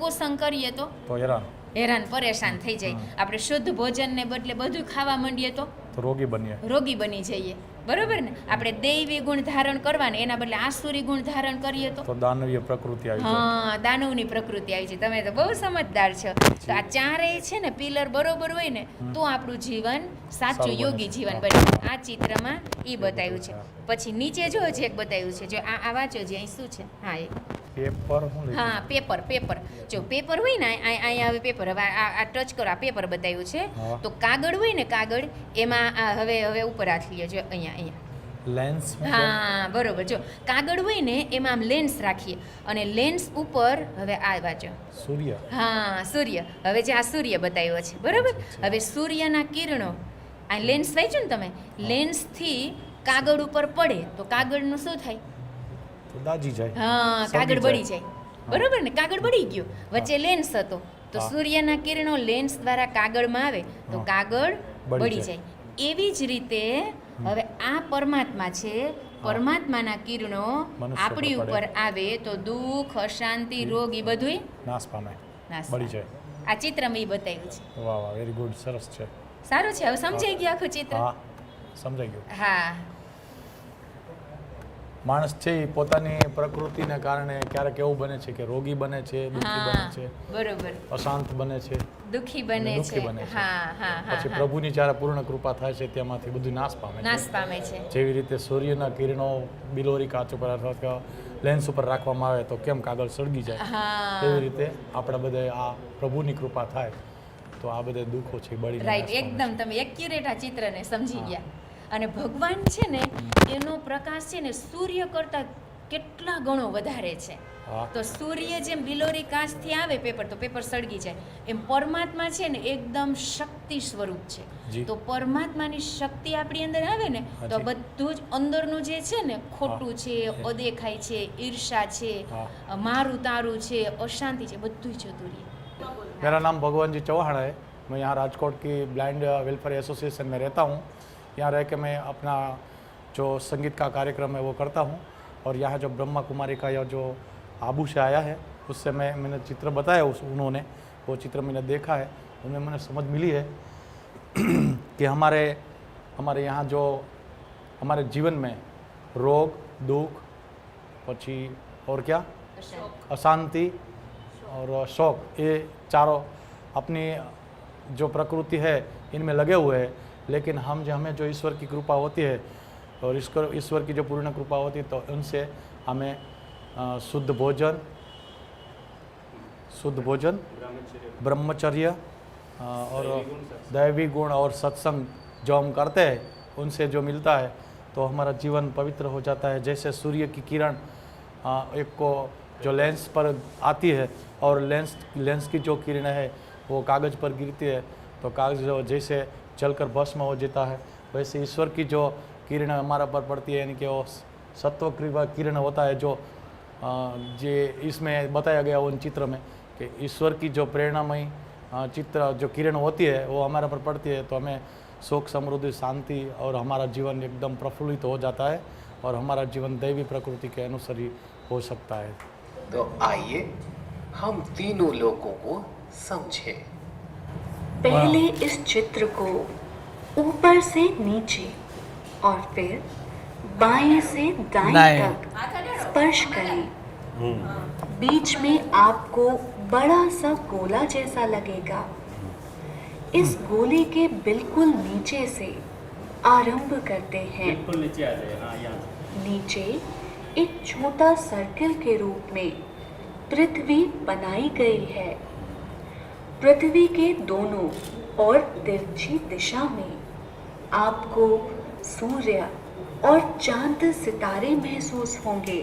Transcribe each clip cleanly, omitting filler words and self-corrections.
કુપોષણ કરીએ તો હેરાન હેરાન પરેશાન થઈ જાય. આપણે શુદ્ધ ભોજનને બદલે બધું ખાવા માંડીએ તો રોગી બનીએ, રોગી બની જઈએ. બરોબર ને? આપણે દૈવી ગુણ ધારણ કરવાને એના બદલે આસુરી ગુણ ધારણ કરીએ તો દાનવીય પ્રકૃતિ આવી જાય. હા, દાનવની પ્રકૃતિ આવી છે. તમે તો બહુ સમજદાર છો. તો આ ચારેય છે ને પિલર બરોબર હોય ને તો આપણું જીવન સાચું યોગી જીવન બને. આ ચિત્રમાં એ બતાવ્યું છે. પછી નીચે જો એક બતાવ્યું છે, જો આ વાંચો જે અહીં શું છે. હા, પેપર હા, પેપર. જો પેપર હોય ને અહીંયા હવે પેપર, હવે આ ટચ કરો, આ પેપર બતાવ્યું છે. તો કાગળ હોય ને, કાગળ એમાં હવે ઉપર હાથ લઈએ, જો અહીંયા લેન્સ. હા, બરોબર. જો કાગળ હોય ને એમાં આમ લેન્સ રાખીએ અને લેન્સ ઉપર હવે આ વાંચો સૂર્ય. હા, સૂર્ય. હવે જે આ સૂર્ય બતાવ્યો છે, બરોબર. હવે સૂર્યના કિરણો આ લેન્સ વાંચ્યું ને તમે, લેન્સથી કાગળ ઉપર પડે તો કાગળનું શું થાય? દાજી જાય. હા, કાગળ બળી જાય. બરોબર ને? કાગળ બળી ગયું, વચ્ચે લેન્સ હતો તો સૂર્યના કિરણો લેન્સ દ્વારા કાગળમાં આવે તો કાગળ બળી જાય. એવી જ રીતે હવે આ પરમાત્મા છે, પરમાત્માના કિરણો આપણી ઉપર આવે તો દુઃખ, અશાંતિ, રોગ એ બધું નાશ પામે, બળી જાય. આ ચિત્રમાં એ બતાવ્યું છે. વાહ વાહ, વેરી ગુડ, સરસ છે. સારું છે. હવે સમજાઈ ગયું આખું ચિત્ર? હા, સમજાઈ ગયું. હા. માણસ છે એ પોતાની પ્રકૃતિને કારણે ક્યારેક એવું બને છે કે રોગી બને છે, દુઃખી બને છે, બરોબર, અશાંત બને છે, દુઃખી બને છે. હા, હા, હા. પછી પ્રભુની જ્યારે પૂર્ણ કૃપા થાય છે તેમાંથી બધું નાશ પામે છે. જેવી રીતે સૂર્યના કિરણો બિલોરી કાચ ઉપર અથવા લેન્સ ઉપર રાખવામાં આવે તો કેમ કાગળ સળગી જાય, એવી રીતે આપણે બધે આ પ્રભુની કૃપા થાય તો આ બધા દુઃખો છે બળી. રાઈટ, એકદમ તમે એક્યુરેટ આ ચિત્રને સમજી ગયા. અને ભગવાન છે ને એનો પ્રકાશ છે ને સૂર્ય કરતાં કેટલા ગણો વધારે છે. તો સૂર્ય જેમ બિલોરી કાચથી આવે પેપર તો પેપર સળગી જાય, એમ પરમાત્મા છે ને એકદમ શક્તિ સ્વરૂપ છે. તો પરમાત્માની શક્તિ આપણી અંદર આવે ને તો બધું જ અંદરનું જે છે ને ખોટું છે, અદેખાય છે, ઈર્ષા છે, મારું તારું છે, અશાંતિ છે, બધું જ જતું રહે. मेरा नाम भगवान जी चौहान है. मैं यहाँ राजकोट की ब्लाइंड वेलफेयर एसोसिएशन में रहता हूँ. यहाँ रह के मैं अपना जो संगीत का कार्यक्रम है वो करता हूँ. और यहाँ जो ब्रह्मा कुमारी का यह जो आबू से आया है उससे मैंने चित्र बताया, उन्होंने वो चित्र मैंने देखा है, उनमें मैंने समझ मिली है कि हमारे यहाँ जो हमारे जीवन में रोग, दुख, પછી और क्या, अशांति और शौक, ये चारों अपनी जो प्रकृति है इनमें लगे हुए हैं. लेकिन हमें जो ईश्वर की कृपा होती है और ईश्वर की जो पूर्ण कृपा होती है तो उनसे हमें शुद्ध भोजन, ब्रह्मचर्य और दैवी गुण और सत्संग जो हम करते हैं उनसे जो मिलता है तो हमारा जीवन पवित्र हो जाता है. जैसे सूर्य की किरण एक को जो लेंस पर आती है और लेंस की जो किरण है वो कागज़ पर गिरती है तो कागज़ जैसे जलकर भस्म हो जाता है, वैसे ईश्वर की जो किरण हमारा पर पड़ती है यानी कि वो सत्व किरण होता है जो इसमें बताया गया उन चित्र में कि ईश्वर की जो प्रेरणामयी चित्र जो किरण होती है वो हमारे पर पड़ती है तो हमें सुख, समृद्धि, शांति और हमारा जीवन एकदम प्रफुल्लित हो जाता है और हमारा जीवन दैवी प्रकृति के अनुसार ही हो सकता है. तो आइए हम तीनों लोगों को समझें. पहले इस चित्र को ऊपर से नीचे और फिर बाएं से दाएं तक स्पर्श करें. बीच में आपको बड़ा सा गोला जैसा लगेगा. इस गोले के बिल्कुल नीचे से आरंभ करते हैं. बिल्कुल नीचे आ जाए. हाँ, यहाँ नीचे एक छोटा सर्किल के रूप में पृथ्वी बनाई गई है. पृथ्वी के दोनों और तिरछी दिशा में आपको सूर्य और चांद सितारे महसूस होंगे.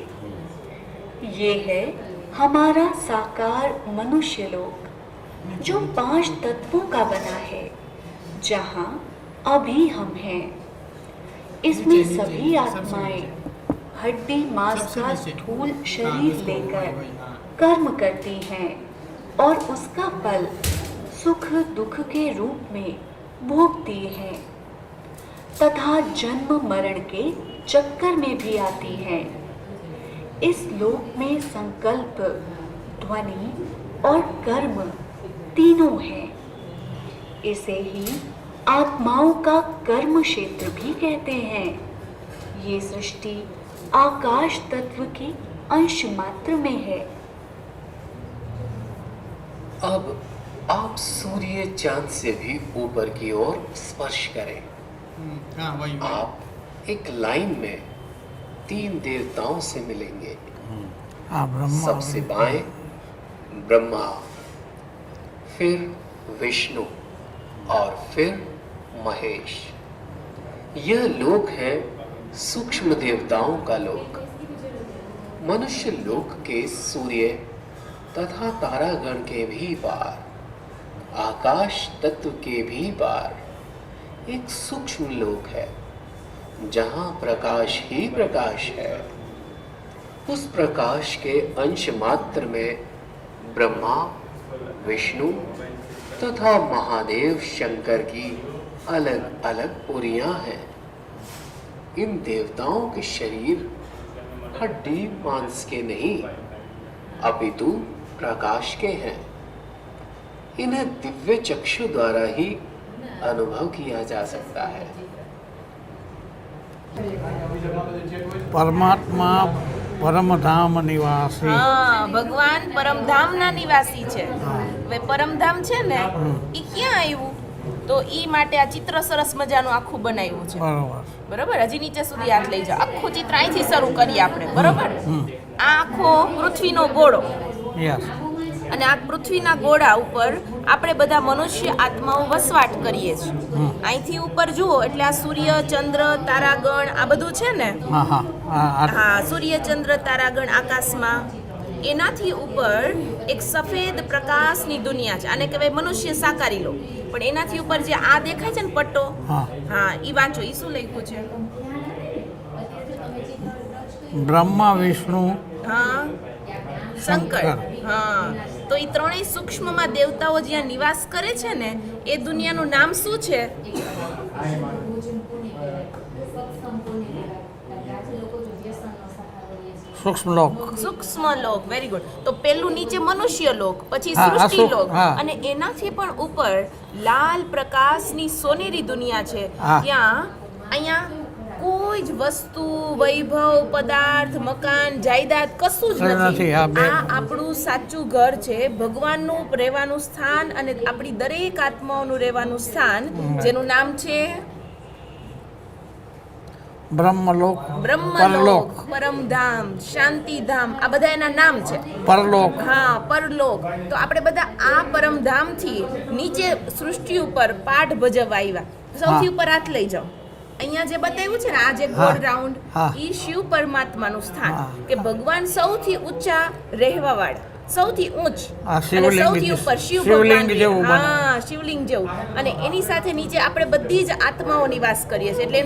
ये है हमारा साकार मनुष्य लोक जो 5 तत्वों का बना है, जहाँ अभी हम हैं. इसमें सभी आत्माएं हड्डी मांस का स्थूल शरीर लेकर कर्म करती हैं और उसका फल सुख दुख के रूप में भोगती हैं तथा जन्म मरण के चक्कर में भी आती हैं. इस लोक में संकल्प, ध्वनि, और कर्म तीनों हैं। इसे ही आत्माओं का कर्म क्षेत्र भी कहते हैं। ये सृष्टि आकाश तत्व के अंश मात्र में है। अब आप सूर्य चांद से भी ऊपर की ओर स्पर्श करें। आप एक लाइन में 3 देवताओं से मिलेंगे। सबसे बाएं ब्रह्मा, फिर विष्णु और फिर महेश। यह लोक है सूक्ष्म देवताओं का लोक। मनुष्य लोक के सूर्य तथा तारागण के भी पार, आकाश तत्व के भी पार एक सूक्ष्म लोक है, जहां प्रकाश ही प्रकाश है। उस प्रकाश के अंश मात्र में ब्रह्मा, विष्णु तथा महादेव शंकर की अलग अलग पुरियां हैं। इन देवताओं के शरीर हड्डी मांस के नहीं, अपितु प्रकाश के हैं। इन्हें दिव्य चक्षु द्वारा ही अनुभव किया जा सकता है। પરમાત્મા પરમધામ નિવાસી. હા, ભગવાન પરમધામના નિવાસી છે. હવે પરમધામ છે ને એ ક્યાં આવ્યું? તો એ માટે આ ચિત્ર સરસ મજાનું આખું બનાવ્યું છે. બરોબર. બરોબર, હજી નીચે સુધી હાથ લઈ જાઓ. આખું ચિત્ર અહીંથી શરૂ કરીએ આપણે. બરોબર, આ આખો પૃથ્વીનો ગોળો, યસ. અને આ પૃથ્વીના ગોળા ઉપર આપણે બધા મનુષ્ય આત્માઓ વસવાટ કરીએ છીએ. અહીંથી ઉપર જુઓ એટલે આ સૂર્ય, ચંદ્ર, તારાગણ આ બધું છે ને. હા હા હા હા, સૂર્ય, ચંદ્ર, તારાગણ આકાશમાં. એનાથી ઉપર એક સફેદ પ્રકાશની દુનિયા છે. આને કહેવાય મનુષ્ય સાકારી લો. પણ એનાથી ઉપર જે આ દેખાય છે ને પટ્ટો, હા. હા, ઈ વાંચો. ઈ શું લખ્યું છે? બ્રહ્મા વિષ્ણુ હા, શંકર. હા, તો એ ત્રણેય સૂક્ષ્મમાં દેવતાઓ જ્યાં નિવાસ કરે છે ને એ દુનિયાનું નામ શું છે? સૂક્ષ્મ લોક. સૂક્ષ્મ લોક. Very good. તો પેલું નીચે મનુષ્ય લોક, પછી હા, આ સૃષ્ટિ લોક, હા. અને એનાથી પણ ઉપર લાલ પ્રકાશની સોનેરી દુનિયા છે. હા. ત્યાં અહીંયા કોઈ જ વસ્તુ, વૈભવ, પદાર્થ, મકાન, જાયદાદ કશું જ નથી. નથી. આ બે- આ આપણું સાચું ઘર છે, ભગવાનનું રહેવાનું સ્થાન, અને આપણી દરેક આત્માઓનું રહેવાનું સ્થાન, જેનું નામ છે બ્રહ્મલોક, બ્રહ્મલોક, પરમધામ, શાંતિધામ. આ બધા એના નામ છે. પરલોક. હા, પરલોક. તો આપણે બધા આ પરમધામથી નીચે સૃષ્ટિ ઉપર પાઠ ભજવવા આવ્યા. સૌથી ઉપર હાથ લઈ જાઓ. અહીંયા જે બતાવ્યું છે ને આ જે ગોળ રાઉન્ડ, હા. ઈ શિવ પરમાત્માનું સ્થાન, હા. કે ભગવાન સૌથી ઊંચા રહેવાવાળા, સૌથી ઊંચ, આ અને શિવલિંગ સૌથી જે- ઉપર શિવ શિવલિંગ ભગવાન. જેવું બને. હા, શિવલિંગ જેવું. અને એની સાથે નીચે આપણે બધી જ આત્માઓ નિવાસ કરીએ છીએ. એટલે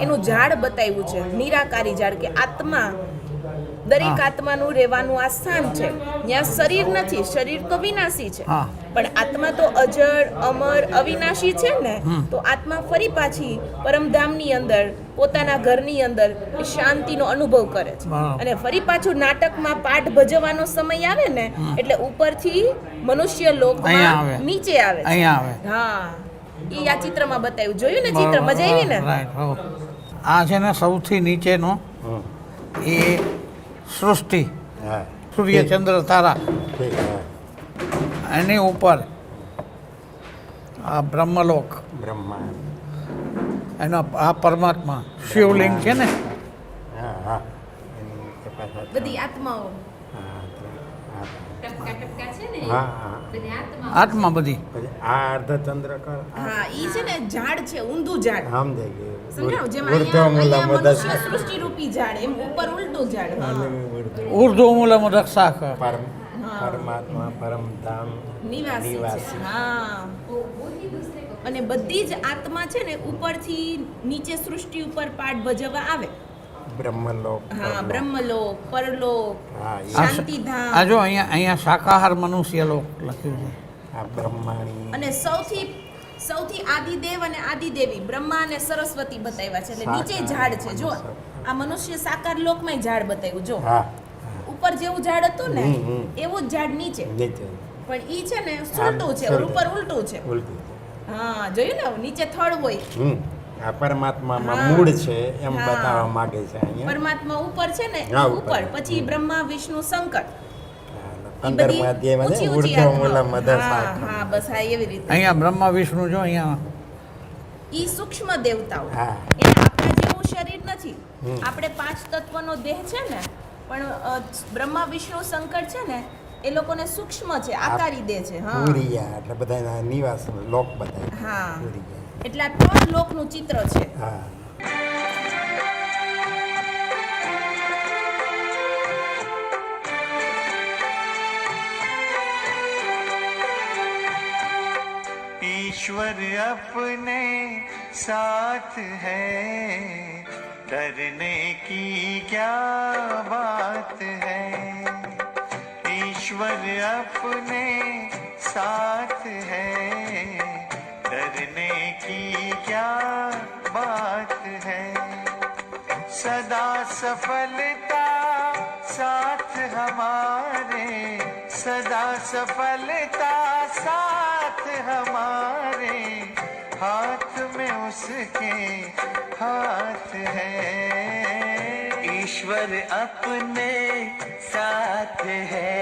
એનું ઝાડ બતાવ્યું છે, નિરાકારી ઝાડ, કે આત્મા, દરેક હા. આત્માનું રહેવાનું આ સ્થાન છે. ત્યાં શરીર નથી, શરીર તો વિનાશી છે, હા. પણ આત્મા તો અજર, અમર, અવિનાશી છે ને. તો આત્મા ફરી પાછી પરમધામની અંદર, પોતાના ઘરની અંદર એ શાંતિનો અનુભવ કરે છે. બરાબર. અને ફરી પાછું નાટકમાં પાઠ ભજવવાનો સમય આવે ને એટલે ઉપરથી મનુષ્ય અહીંયા લોકમાં આવે. નીચે આવે છે. અહીંયા આવે. હા, ઈ આ ચિત્રમાં બતાવ્યું. જોયું ને ચિત્ર? મજા આવી ને? રાઈટ. હો. આ છે ને સૌથી નીચેનો એ સૃષ્ટિ, હા સૂર્ય, ચંદ્ર, તારા. ઠીક હા એની ઉપર આ બ્રહ્મલોક, બ્રહ્મા એનો આ પરમાત્મા શિવલિંગ છે ને. હા હા એની કે પાછા બધી આત્માઓ હા હા ટપકા ટપકા છે ને હા હા બધી આત્મા આત્મા બધી. પછી આ અર્ધચંદ્રકર હા, ઈ છે ને ઝાડ છે, ઊંધું ઝાડ. સમજાઈ ગયું સમજાણું? જેમ ઉર્ધ્વમૂલમ અહીંયા મનુષ્ય ઉદસ્થ. સૃષ્ટિ રૂપી ઝાડ, એમ ઉપર ઉલટું ઝાડ. હા. ઉર્ધ્વ મૂલમ રક્ષાક. પરમાત્મા પરમધામ નિવાસી નિવાસી. છે. હા. અને બધી જ આત્મા છે ને ઉપરથી નીચે સૃષ્ટિ ઉપર પાઠ ભજવવા આવે. બ્રહ્મલોક હા, પરલોક. બ્રહ્મલોક, પરલોક, હા એ શાંતિધામ. આ જો અહીંયા શાકાહાર મનુષ્ય લોક લખ્યું છે. આ બ્રહ્માણી અને સૌથી આદિદેવ અને આદિદેવી બ્રહ્મા અને સરસ્વતી બતાવ્યા છે. એટલે નીચે ઝાડ છે. જો આ મનુષ્ય સાકાર લોકમાં ઝાડ બતાવ્યું. જો હા ઉપર જેવું ઝાડ હતું ને હમ, હમ. એવું જ ઝાડ નીચે. નીચે પણ ઈ છે ને સુલટું છે, સુલટું. ઉપર ઉલટું છે. ઉલટું હા જોયું ને, નીચે થડ હોય, આ પરમાત્મામાં હા. મૂળ છે એમ હા. બતાવવા માંગે છે અહીંયા પરમાત્મા ઉપર છે ને, હા, ઉપર ઉપર. પછી બ્રહ્મા વિષ્ણુ શંકર, ઈ 15મા બધી અધ્યાયમાં છે ઊંચી ઊંચી ઉર્ધ્વ આત્માઓ. મૂલમ અધઃ હા શાખમ. હા બસ હા એવી રીતે. અહીંયા બ્રહ્મા વિષ્ણુ જો અહીંયા ઈ સૂક્ષ્મ દેવતાઓ, હા. એને આપણા જેવું શરીર નથી. હમ. આપણે 5 તત્વનો દેહ છે ને, પણ બ્રહ્મા વિષ્ણુ શંકર છે ને એ લોકોને સૂક્ષ્મ છે, આકારી દેહ છે. હા પુરિયા એટલે બધા નિવાસ લોક બધા હા. પુરિયા. એટલે આ 3 લોકનું ચિત્ર છે. હા ईश्वर अपने साथ है, डरने की क्या बात है। ईश्वर अपने साथ है, डरने की क्या बात है। सदा सफलता साथ हमारे, सदा सफलता साथ हमारे, हाथ में उसके हाथ है। ईश्वर अपने साथ है,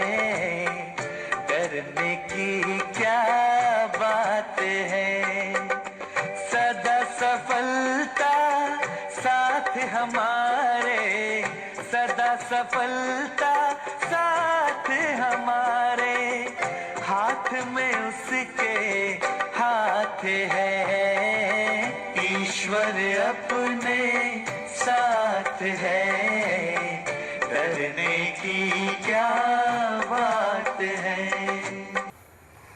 डरने की क्या बात है। सदा सफलता साथ हमारे, सदा सफलता साथ हमारे, हाथ में उसके हाथ है। ईश्वर अपने साथ है, डरने की क्या बात है।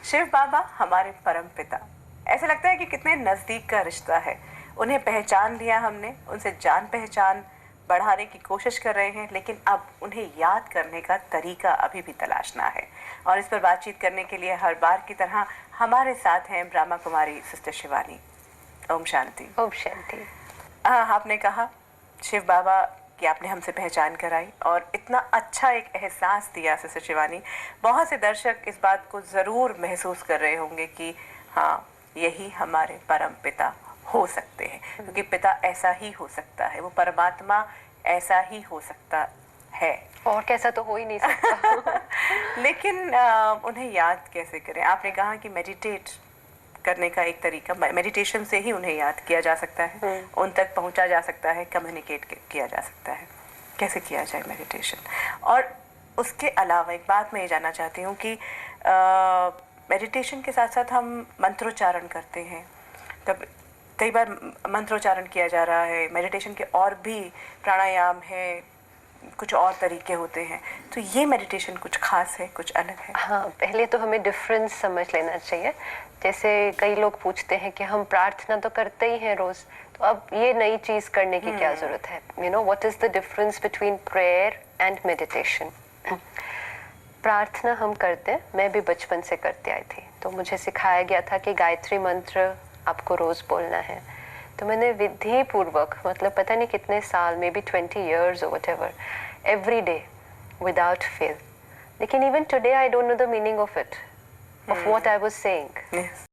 शिव बाबा हमारे परम पिता, ऐसा लगता है कि कितने नज़दीक का रिश्ता है। उन्हें पहचान लिया हमने, उनसे जान पहचान बढ़ाने की कोशिश कर रहे हैं, लेकिन अब उन्हें याद करने का तरीका अभी भी तलाशना है। और इस पर बातचीत करने के लिए हर बार की तरह हमारे साथ हैं ब्रह्मा कुमारी सिस्टर शिवानी। ओम शांति। ओम शांति। आपने कहा शिव बाबा कि आपने हमसे पहचान कराई और इतना अच्छा एक एहसास दिया सिस्टर शिवानी। बहुत से दर्शक इस बात को ज़रूर महसूस कर रहे होंगे कि हाँ, यही हमारे परम पिता हो सकते हैं, क्योंकि पिता ऐसा ही हो सकता है, वो परमात्मा ऐसा ही हो सकता है, और कैसा तो हो ही नहीं सकता। लेकिन उन्हें याद कैसे करें? आपने कहा कि मेडिटेट करने का एक तरीका, मेडिटेशन से ही उन्हें याद किया जा सकता है, उन तक पहुंचा जा सकता है, कम्युनिकेट किया जा सकता है। कैसे किया जाए मेडिटेशन? और उसके अलावा एक बात मैं ये जानना चाहती हूँ कि मेडिटेशन के साथ साथ हम मंत्रोच्चारण करते हैं, कई बार मंत्रोच्चारण किया जा रहा है, मेडिटेशन के और भी प्राणायाम है, कुछ और तरीके होते हैं, तो ये मेडिटेशन कुछ खास है, कुछ अलग है? हाँ, पहले तो हमें डिफरेंस समझ लेना चाहिए। जैसे कई लोग पूछते हैं कि हम प्रार्थना तो करते ही हैं रोज, तो अब ये नई चीज करने की क्या जरूरत है? You know what is the difference between prayer and meditation? प्रार्थना हम करते, मैं भी बचपन से करती आई थी, तो मुझे सिखाया गया था कि गायत्री मंत्र आपको रोज बोलना है, तो मैंने विधि पूर्वक, मतलब पता नहीं कितने साल, may be 20 years or whatever, every day without fail. लेकिन even today I don't know the meaning of it, of what I was saying. Yes.